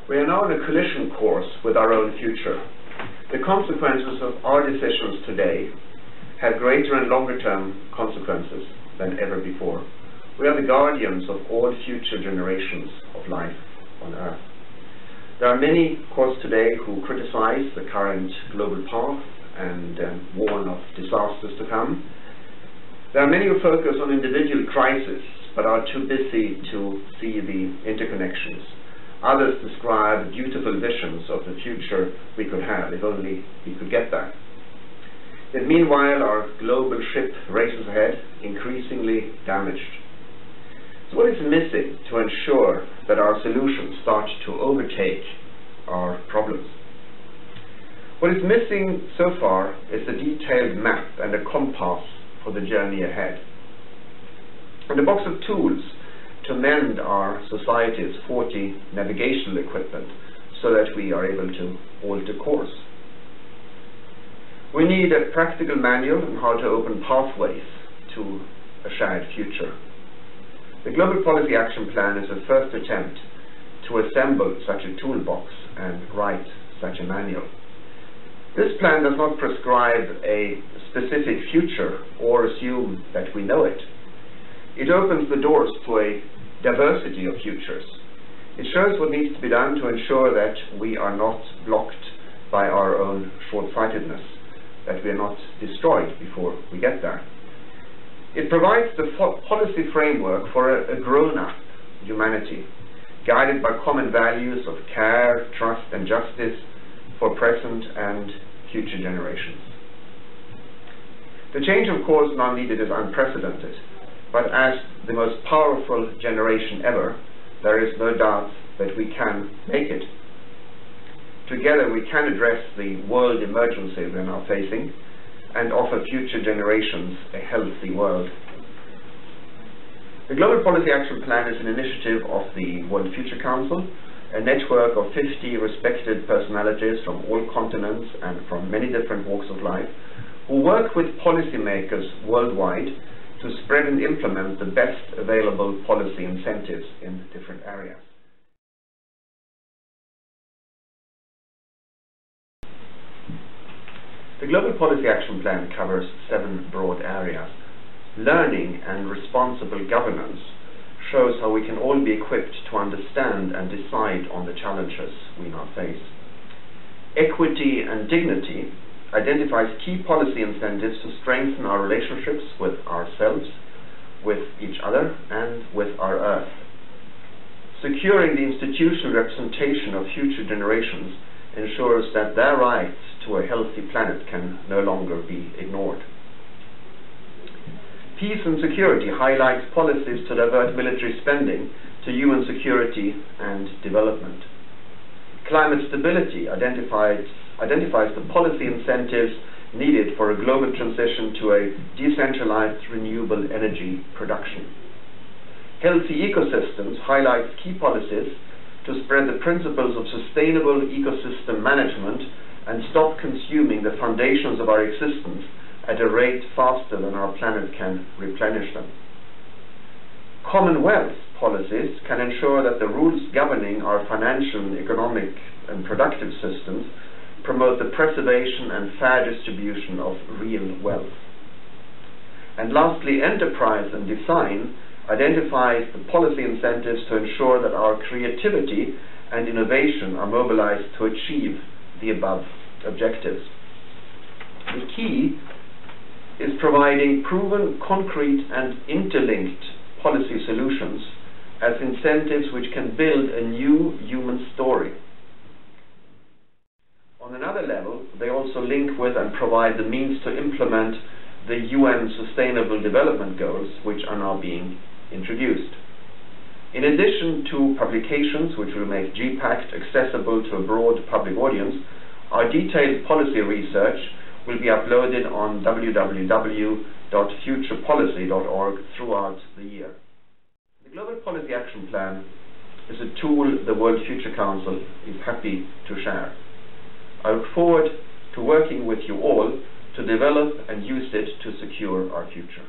We are now on a collision course with our own future. The consequences of our decisions today have greater and longer-term consequences than ever before. We are the guardians of all future generations of life on Earth. There are many, of course, today who criticize the current global path and warn of disasters to come. There are many who focus on individual crises but are too busy to see the interconnections. Others describe beautiful visions of the future we could have if only we could get there. Yet meanwhile, our global ship races ahead, increasingly damaged. So what is missing to ensure that our solutions start to overtake our problems? What is missing so far is a detailed map and a compass for the journey ahead, and a box of tools to mend our society's faulty navigational equipment so that we are able to alter course. We need a practical manual on how to open pathways to a shared future. The Global Policy Action Plan is a first attempt to assemble such a toolbox and write such a manual. This plan does not prescribe a specific future or assume that we know it. It opens the doors to a diversity of futures. It shows what needs to be done to ensure that we are not blocked by our own short-sightedness, that we are not destroyed before we get there. It provides the policy framework for a grown-up humanity, guided by common values of care, trust and justice for present and future generations. The change, of course, now needed is unprecedented. But as the most powerful generation ever, there is no doubt that we can make it. Together we can address the world emergency we are now facing and offer future generations a healthy world. The Global Policy Action Plan is an initiative of the World Future Council, a network of 50 respected personalities from all continents and from many different walks of life, who work with policymakers worldwide to spread and implement the best available policy incentives in different areas. The Global Policy Action Plan covers 7 broad areas. Learning and responsible governance shows how we can all be equipped to understand and decide on the challenges we now face. Equity and dignity identifies key policy incentives to strengthen our relationships with ourselves, with each other, and with our Earth. Securing the institutional representation of future generations ensures that their rights to a healthy planet can no longer be ignored. Peace and security highlights policies to divert military spending to human security and development. Climate stability identifies the policy incentives needed for a global transition to a decentralized renewable energy production. Healthy ecosystems highlights key policies to spread the principles of sustainable ecosystem management and stop consuming the foundations of our existence at a rate faster than our planet can replenish them. Commonwealth policies can ensure that the rules governing our financial and economic and productive systems promote the preservation and fair distribution of real wealth. And lastly, enterprise and design identifies the policy incentives to ensure that our creativity and innovation are mobilized to achieve the above objectives. The key is providing proven, concrete and interlinked policy solutions as incentives which can build a new human story. On another level, they also link with and provide the means to implement the UN Sustainable Development Goals, which are now being introduced. In addition to publications which will make GPACT accessible to a broad public audience, our detailed policy research will be uploaded on www.futurepolicy.org throughout the year. The Global Policy Action Plan is a tool the World Future Council is happy to share. I look forward to working with you all to develop and use it to secure our future.